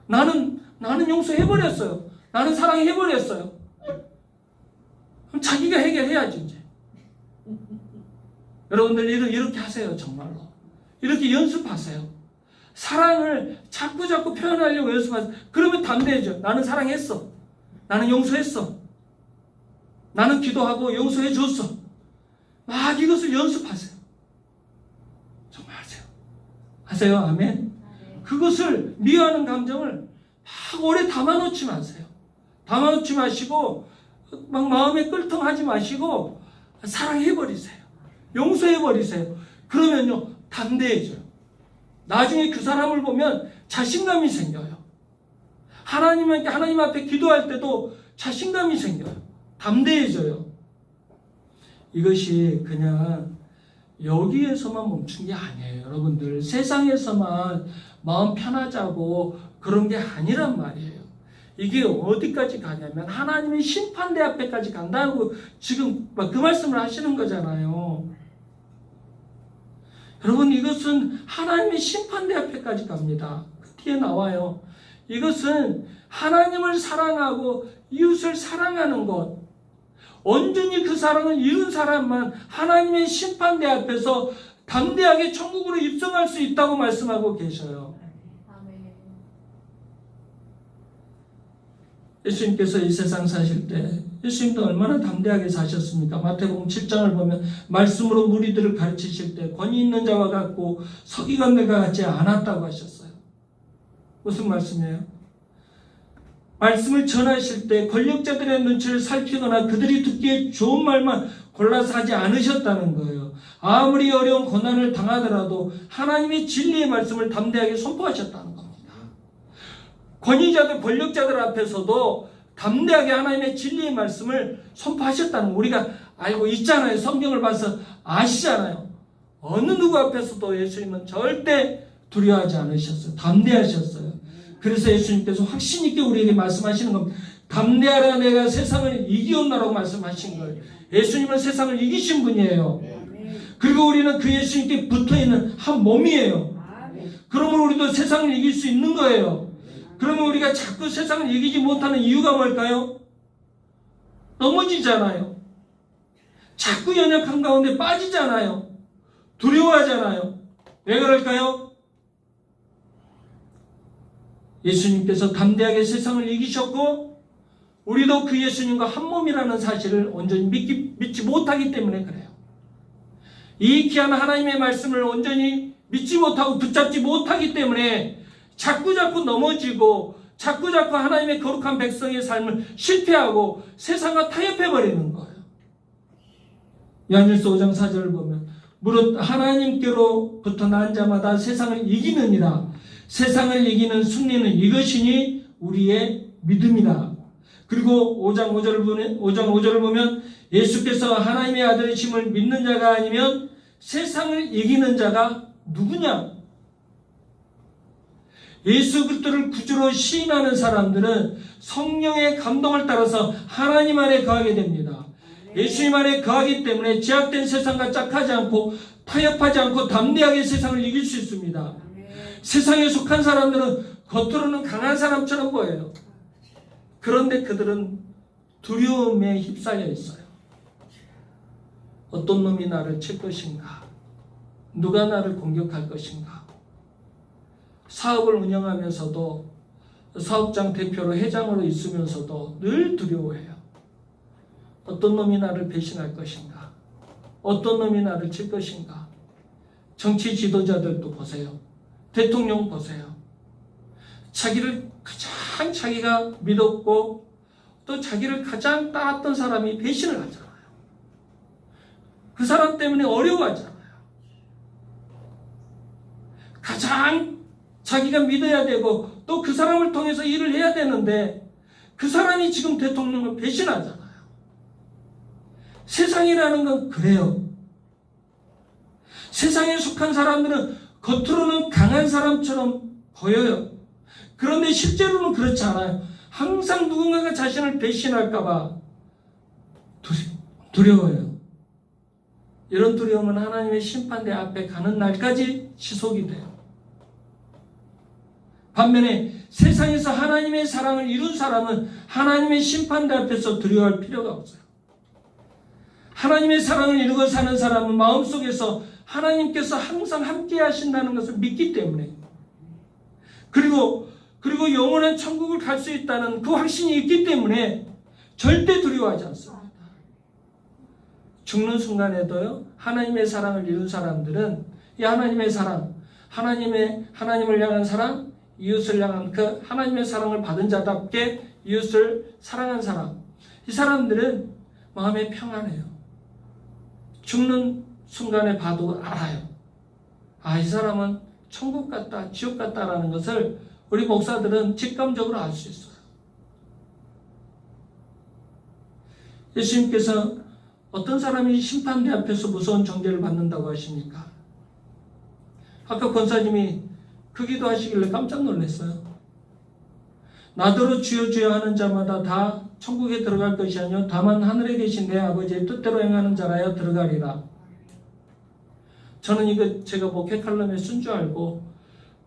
나는 용서해버렸어요. 나는 사랑해버렸어요. 그럼 자기가 해결해야지 이제. 여러분들 이렇게 하세요. 정말로. 이렇게 연습하세요. 사랑을 자꾸 표현하려고 연습하세요. 그러면 담대해져. 나는 사랑했어. 나는 용서했어. 나는 기도하고 용서해줬어. 막 이것을 연습하세요. 정말 하세요. 아멘. 그것을 미워하는 감정을 막 오래 담아놓지 마세요. 담아놓지 마시고 막 마음에 끓통하지 마시고 사랑해버리세요. 용서해버리세요. 그러면요 담대해져요. 나중에 그 사람을 보면 자신감이 생겨요. 하나님 앞에 기도할 때도 자신감이 생겨요. 담대해져요. 이것이 그냥 여기에서만 멈춘 게 아니에요. 여러분들 세상에서만 마음 편하자고 그런 게 아니란 말이에요. 이게 어디까지 가냐면 하나님의 심판대 앞에까지 간다고 지금 그 말씀을 하시는 거잖아요. 여러분, 이것은 하나님의 심판대 앞에까지 갑니다. 그 뒤에 나와요. 이것은 하나님을 사랑하고 이웃을 사랑하는 것, 온전히 그 사랑을 이룬 사람만 하나님의 심판대 앞에서 담대하게 천국으로 입성할 수 있다고 말씀하고 계셔요. 예수님께서 이 세상 사실 때 예수님도 얼마나 담대하게 사셨습니까? 마태복음 7장을 보면 말씀으로 무리들을 가르치실 때 권위 있는 자와 같고 서기관들과 같지 않았다고 하셨어요. 무슨 말씀이에요? 말씀을 전하실 때 권력자들의 눈치를 살피거나 그들이 듣기에 좋은 말만 골라서 하지 않으셨다는 거예요. 아무리 어려운 고난을 당하더라도 하나님의 진리의 말씀을 담대하게 선포하셨다는 겁니다. 권위자들, 권력자들 앞에서도 담대하게 하나님의 진리의 말씀을 선포하셨다는 거 우리가 알고 있잖아요. 성경을 봐서 아시잖아요. 어느 누구 앞에서도 예수님은 절대 두려워하지 않으셨어요. 담대하셨어요. 그래서 예수님께서 확신 있게 우리에게 말씀하시는 겁니다. 담대하라, 내가 세상을 이기었나라고 말씀하신 거예요. 예수님은 세상을 이기신 분이에요. 그리고 우리는 그 예수님께 붙어있는 한 몸이에요. 그러면 우리도 세상을 이길 수 있는 거예요. 그러면 우리가 자꾸 세상을 이기지 못하는 이유가 뭘까요? 넘어지잖아요. 자꾸 연약한 가운데 빠지잖아요. 두려워하잖아요. 왜 그럴까요? 예수님께서 담대하게 세상을 이기셨고 우리도 그 예수님과 한 몸이라는 사실을 온전히 믿지 못하기 때문에 그래요. 이 귀한 하나님의 말씀을 온전히 믿지 못하고 붙잡지 못하기 때문에 자꾸 넘어지고 자꾸 하나님의 거룩한 백성의 삶을 실패하고 세상과 타협해버리는 거예요. 요한일서 5장 4절을 보면 무릇 하나님께로부터 난 자마다 세상을 이기느니라. 세상을 이기는 승리는 이것이니 우리의 믿음이다. 그리고 5장 5절을 보면 예수께서 하나님의 아들이심을 믿는 자가 아니면 세상을 이기는 자가 누구냐? 예수 그리스도를 구주로 시인하는 사람들은 성령의 감동을 따라서 하나님 안에 거하게 됩니다. 예수님 안에 거하기 때문에 제약된 세상과 짝하지 않고 타협하지 않고 담대하게 세상을 이길 수 있습니다. 세상에 속한 사람들은 겉으로는 강한 사람처럼 보여요. 그런데 그들은 두려움에 휩싸여 있어요. 어떤 놈이 나를 칠 것인가? 누가 나를 공격할 것인가? 사업을 운영하면서도 사업장 대표로 회장으로 있으면서도 늘 두려워해요. 어떤 놈이 나를 배신할 것인가? 어떤 놈이 나를 칠 것인가? 정치 지도자들도 보세요. 대통령 보세요. 자기를 가장 자기가 믿었고 또 자기를 가장 따랐던 사람이 배신을 하잖아요. 그 사람 때문에 어려워하잖아요. 가장 자기가 믿어야 되고 또 그 사람을 통해서 일을 해야 되는데 그 사람이 지금 대통령을 배신하잖아요. 세상이라는 건 그래요. 세상에 속한 사람들은 겉으로는 강한 사람처럼 보여요. 그런데 실제로는 그렇지 않아요. 항상 누군가가 자신을 배신할까봐 두려워요. 이런 두려움은 하나님의 심판대 앞에 가는 날까지 지속이 돼요. 반면에 세상에서 하나님의 사랑을 이룬 사람은 하나님의 심판대 앞에서 두려워할 필요가 없어요. 하나님의 사랑을 이루고 사는 사람은 마음속에서 하나님께서 항상 함께 하신다는 것을 믿기 때문에 그리고 영원한 천국을 갈 수 있다는 그 확신이 있기 때문에 절대 두려워하지 않습니다. 죽는 순간에도요, 하나님의 사랑을 이룬 사람들은 이 하나님의 사랑, 하나님을 향한 사랑, 이웃을 향한 그 하나님의 사랑을 받은 자답게 이웃을 사랑한 사람, 이 사람들은 마음에 평안해요. 죽는 순간에 봐도 알아요. 아, 이 사람은 천국 같다, 지옥 같다라는 것을 우리 목사들은 직감적으로 알 수 있어요. 예수님께서 어떤 사람이 심판대 앞에서 무서운 정죄를 받는다고 하십니까? 아까 권사님이 그 기도하시길래 깜짝 놀랐어요. 나더러 주여 주여 하는 자마다 다 천국에 들어갈 것이 아니요 다만 하늘에 계신 내 아버지의 뜻대로 행하는 자라야 들어가리라. 저는 이거 제가 목회 칼럼에 쓴 줄 알고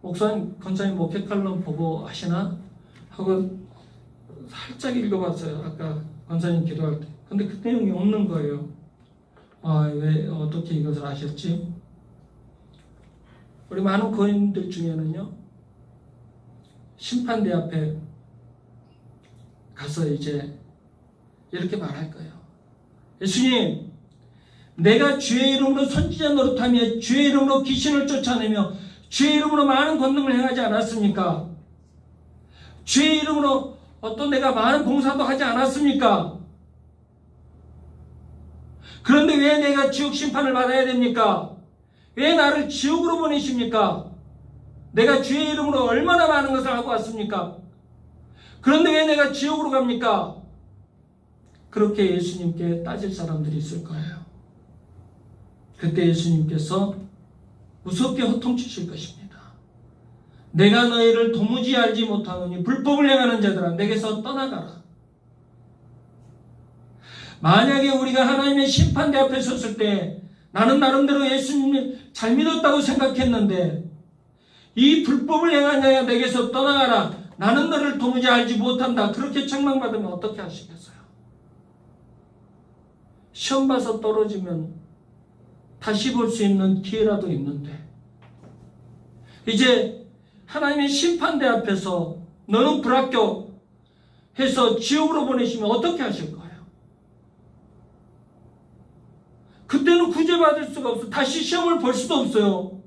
목사님, 권사님 목회 칼럼 보고 하시나? 하고 살짝 읽어봤어요. 아까 권사님 기도할 때. 근데 그 내용이 없는 거예요. 아, 왜 어떻게 이것을 아셨지? 우리 많은 거인들 중에는요, 심판대 앞에 가서 이제 이렇게 말할 거예요. 예수님, 내가 주의 이름으로 선지자 노릇하며 주의 이름으로 귀신을 쫓아내며 주의 이름으로 많은 권능을 행하지 않았습니까? 주의 이름으로 어떤 내가 많은 봉사도 하지 않았습니까? 그런데 왜 내가 지옥 심판을 받아야 됩니까? 왜 나를 지옥으로 보내십니까? 내가 주의 이름으로 얼마나 많은 것을 하고 왔습니까? 그런데 왜 내가 지옥으로 갑니까? 그렇게 예수님께 따질 사람들이 있을 거예요. 그때 예수님께서 무섭게 호통치실 것입니다. 내가 너희를 도무지 알지 못하노니 불법을 행하는 자들아 내게서 떠나가라. 만약에 우리가 하나님의 심판대 앞에 섰을 때 나는 나름대로 예수님을 잘 믿었다고 생각했는데 이 불법을 행한 자야 내게서 떠나가라. 나는 너를 도무지 알지 못한다. 그렇게 책망받으면 어떻게 하시겠어요? 시험 봐서 떨어지면 다시 볼 수 있는 기회라도 있는데 이제 하나님의 심판대 앞에서 너는 불합격해서 지옥으로 보내시면 어떻게 하실 거예요? 그때는 구제받을 수가 없어. 다시 시험을 볼 수도 없어요.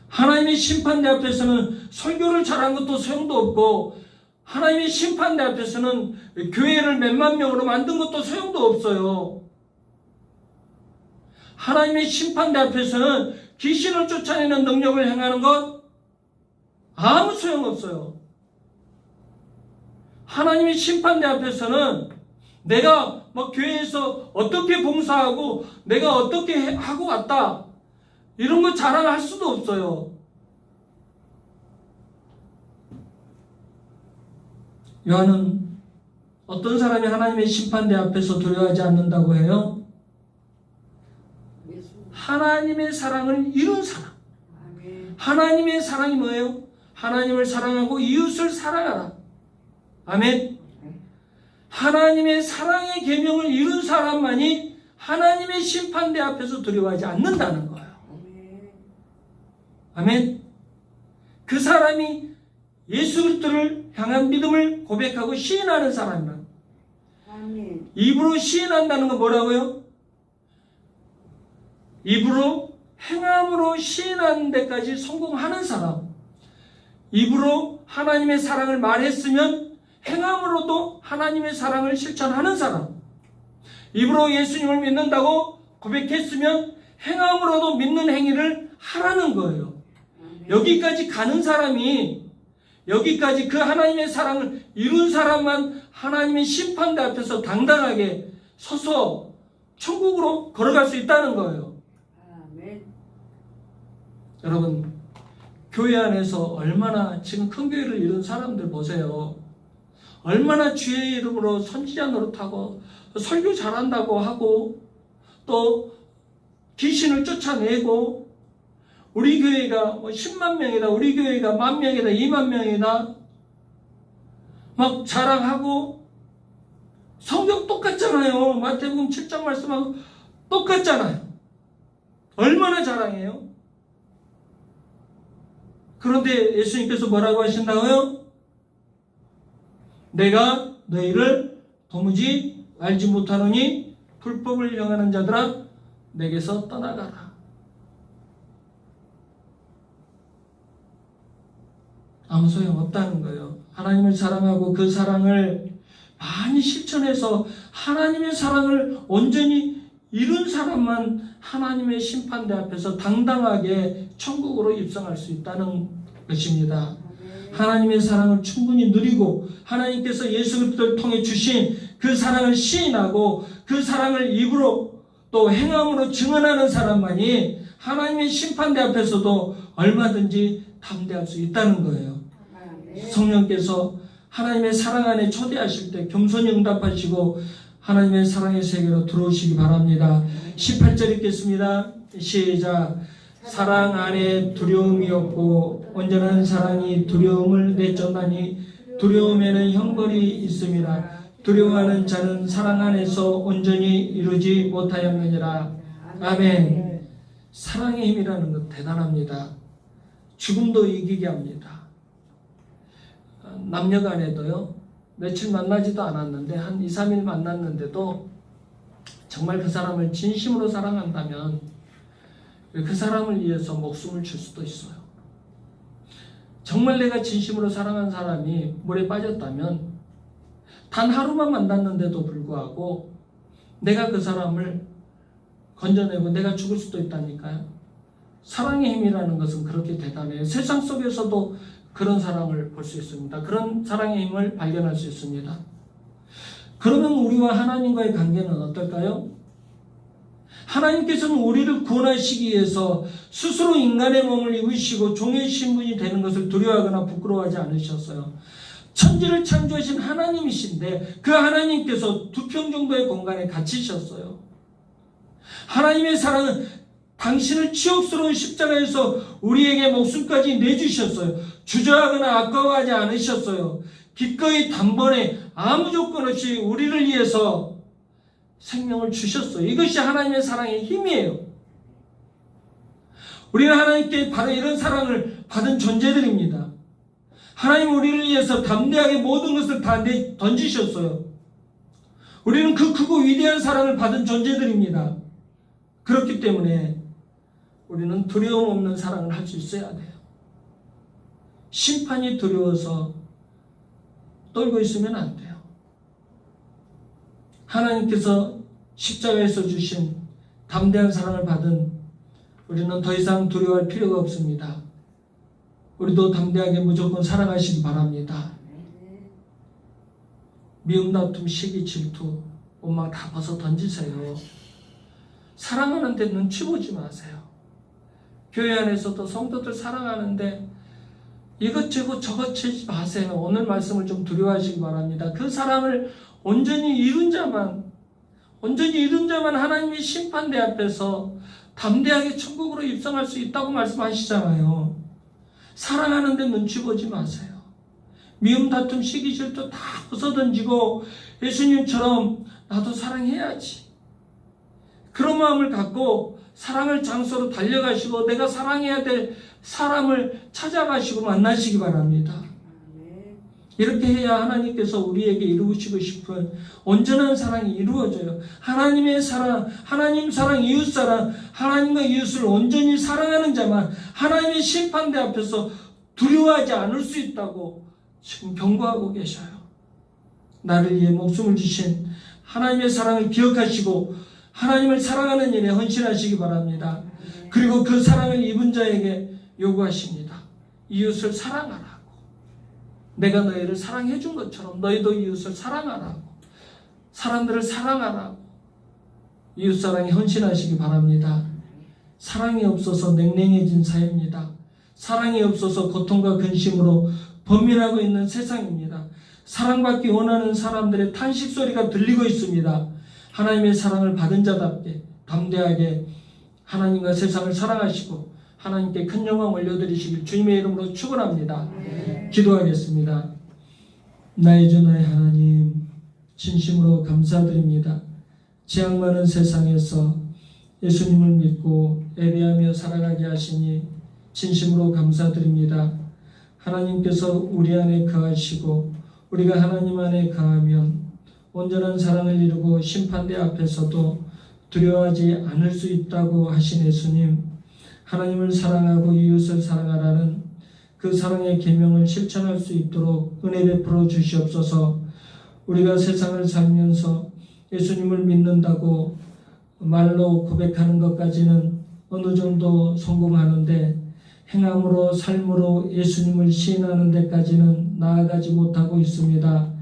하나님의 심판대 앞에서는 설교를 잘한 것도 소용도 없고 하나님의 심판대 앞에서는 교회를 몇만 명으로 만든 것도 소용도 없어요. 하나님의 심판대 앞에서는 귀신을 쫓아내는 능력을 행하는 것 아무 소용없어요. 하나님의 심판대 앞에서는 내가 교회에서 어떻게 봉사하고 내가 어떻게 하고 왔다 이런 거 자랑할 수도 없어요. 요한은 어떤 사람이 하나님의 심판대 앞에서 두려워하지 않는다고 해요? 하나님의 사랑을 이룬 사람. 하나님의 사랑이 뭐예요? 하나님을 사랑하고 이웃을 사랑하라. 아멘. 하나님의 사랑의 계명을 이룬 사람만이 하나님의 심판대 앞에서 두려워하지 않는다는 거예요. 아멘. 그 사람이 예수 그리스도를 향한 믿음을 고백하고 시인하는 사람이라. 입으로 시인한다는 건 뭐라고요? 입으로 행함으로 시인하는 데까지 성공하는 사람. 입으로 하나님의 사랑을 말했으면 행함으로도 하나님의 사랑을 실천하는 사람. 입으로 예수님을 믿는다고 고백했으면 행함으로도 믿는 행위를 하라는 거예요. 여기까지 가는 사람이 여기까지 그 하나님의 사랑을 이룬 사람만 하나님의 심판대 앞에서 당당하게 서서 천국으로 걸어갈 수 있다는 거예요. 아멘. 여러분, 교회 안에서 얼마나 지금 큰 교회를 이룬 사람들 보세요. 얼마나 주의 이름으로 선지자 노릇하고 설교 잘한다고 하고 또 귀신을 쫓아내고 우리 교회가 10만 명이다, 우리 교회가 10,000명이다, 20,000명이다 막 자랑하고 성경 똑같잖아요. 마태복음 7장 말씀하고 똑같잖아요. 얼마나 자랑해요? 그런데 예수님께서 뭐라고 하신다고요? 내가 너희를 도무지 알지 못하노니 불법을 행하는 자들아 내게서 떠나가라. 아무 소용없다는 거예요. 하나님을 사랑하고 그 사랑을 많이 실천해서 하나님의 사랑을 온전히 이룬 사람만 하나님의 심판대 앞에서 당당하게 천국으로 입성할 수 있다는 것입니다. 하나님의 사랑을 충분히 누리고 하나님께서 예수 그리스도를 통해 주신 그 사랑을 시인하고 그 사랑을 입으로 또 행함으로 증언하는 사람만이 하나님의 심판대 앞에서도 얼마든지 담대할 수 있다는 거예요. 성령께서 하나님의 사랑 안에 초대하실 때 겸손히 응답하시고 하나님의 사랑의 세계로 들어오시기 바랍니다. 18절 읽겠습니다. 시작. 사랑 안에 두려움이 없고 온전한 사랑이 두려움을 내쫓나니 두려움에는 형벌이 있음이라. 두려워하는 자는 사랑 안에서 온전히 이루지 못하였느니라. 아멘. 사랑의 힘이라는 것 대단합니다. 죽음도 이기게 합니다. 남녀 간에도요, 며칠 만나지도 않았는데 한 2, 3일 만났는데도 정말 그 사람을 진심으로 사랑한다면 그 사람을 위해서 목숨을 줄 수도 있어요. 정말 내가 진심으로 사랑한 사람이 물에 빠졌다면 단 하루만 만났는데도 불구하고 내가 그 사람을 건져내고 내가 죽을 수도 있다니까요. 사랑의 힘이라는 것은 그렇게 대단해요. 세상 속에서도 그런 사랑을 볼 수 있습니다. 그런 사랑의 힘을 발견할 수 있습니다. 그러면 우리와 하나님과의 관계는 어떨까요? 하나님께서는 우리를 구원하시기 위해서 스스로 인간의 몸을 입으시고 종의 신분이 되는 것을 두려워하거나 부끄러워하지 않으셨어요. 천지를 창조하신 하나님이신데 그 하나님께서 2평 정도의 공간에 갇히셨어요. 하나님의 사랑은 당신을 치욕스러운 십자가에서 우리에게 목숨까지 내주셨어요. 주저하거나 아까워하지 않으셨어요. 기꺼이 단번에 아무 조건 없이 우리를 위해서 생명을 주셨어요. 이것이 하나님의 사랑의 힘이에요. 우리는 하나님께 바로 이런 사랑을 받은 존재들입니다. 하나님 우리를 위해서 담대하게 모든 것을 다 던지셨어요. 우리는 그 크고 위대한 사랑을 받은 존재들입니다. 그렇기 때문에 우리는 두려움 없는 사랑을 할 수 있어야 돼요. 심판이 두려워서 떨고 있으면 안 돼요. 하나님께서 십자가에서 주신 담대한 사랑을 받은 우리는 더 이상 두려워할 필요가 없습니다. 우리도 담대하게 무조건 살아가시기 바랍니다. 미움, 다툼, 시기, 질투, 원망 다 벗어 던지세요. 사랑하는데 눈치 보지 마세요. 교회 안에서도 성도들 사랑하는데 이것저것 저것 치지 마세요. 오늘 말씀을 좀 두려워하시기 바랍니다. 그 사랑을 온전히 이룬 자만 하나님의 심판대 앞에서 담대하게 천국으로 입성할 수 있다고 말씀하시잖아요. 사랑하는데 눈치 보지 마세요. 미움, 다툼, 시기, 질투 다 벗어던지고 예수님처럼 나도 사랑해야지. 그런 마음을 갖고 사랑을 장소로 달려가시고 내가 사랑해야 될 사람을 찾아가시고 만나시기 바랍니다. 이렇게 해야 하나님께서 우리에게 이루시고 싶은 온전한 사랑이 이루어져요. 하나님의 사랑, 하나님 사랑, 이웃 사랑, 하나님과 이웃을 온전히 사랑하는 자만 하나님의 심판대 앞에서 두려워하지 않을 수 있다고 지금 경고하고 계셔요. 나를 위해 목숨을 주신 하나님의 사랑을 기억하시고 하나님을 사랑하는 일에 헌신하시기 바랍니다. 그리고 그 사랑을 입은 자에게 요구하십니다. 이웃을 사랑하라고. 내가 너희를 사랑해 준 것처럼 너희도 이웃을 사랑하라고. 사람들을 사랑하라고. 이웃사랑에 헌신하시기 바랍니다. 사랑이 없어서 냉랭해진 사회입니다. 사랑이 없어서 고통과 근심으로 범민하고 있는 세상입니다. 사랑받기 원하는 사람들의 탄식 소리가 들리고 있습니다. 하나님의 사랑을 받은 자답게 담대하게 하나님과 세상을 사랑하시고 하나님께 큰 영광 올려드리시길 주님의 이름으로 축원합니다. 기도하겠습니다. 나의 주 나의 하나님, 진심으로 감사드립니다. 재앙 많은 세상에서 예수님을 믿고 예배하며 살아가게 하시니 진심으로 감사드립니다. 하나님께서 우리 안에 거하시고 우리가 하나님 안에 거하면 온전한 사랑을 이루고 심판대 앞에서도 두려워하지 않을 수 있다고 하신 예수님, 하나님을 사랑하고 이웃을 사랑하라는 그 사랑의 계명을 실천할 수 있도록 은혜 베풀어 주시옵소서. 우리가 세상을 살면서 예수님을 믿는다고 말로 고백하는 것까지는 어느 정도 성공하는데 행함으로 삶으로 예수님을 시인하는 데까지는 나아가지 못하고 있습니다.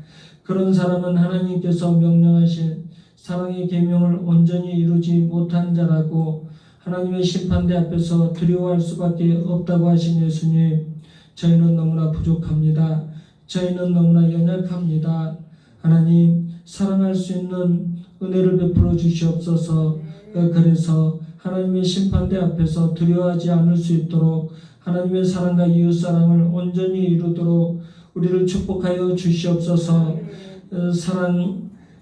그런 사람은 하나님께서 명령하신 사랑의 계명을 온전히 이루지 못한 자라고 하나님의 심판대 앞에서 두려워할 수밖에 없다고 하신 예수님, 저희는 너무나 부족합니다. 저희는 너무나 연약합니다. 하나님, 사랑할 수 있는 은혜를 베풀어 주시옵소서. 그래서 하나님의 심판대 앞에서 두려워하지 않을 수 있도록 하나님의 사랑과 이웃사랑을 온전히 이루도록 우리를 축복하여 주시옵소서.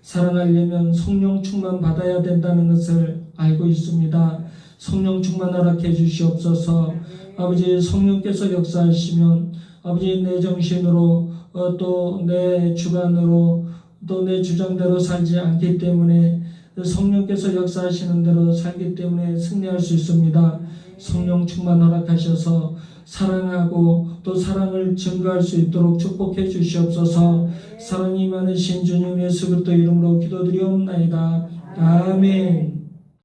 사랑하려면 성령 충만 받아야 된다는 것을 알고 있습니다. 성령 충만 허락해 주시옵소서. 아버지, 성령께서 역사하시면 아버지 내 정신으로 또 내 주관으로 또 내 주장대로 살지 않기 때문에 성령께서 역사하시는 대로 살기 때문에 승리할 수 있습니다. 성령 충만 허락하셔서 사랑하고 또 사랑을 증거할 수 있도록 축복해 주시옵소서. 사랑이 많으신 주님 예수 그리스도 이름으로 기도드리옵나이다. 아멘.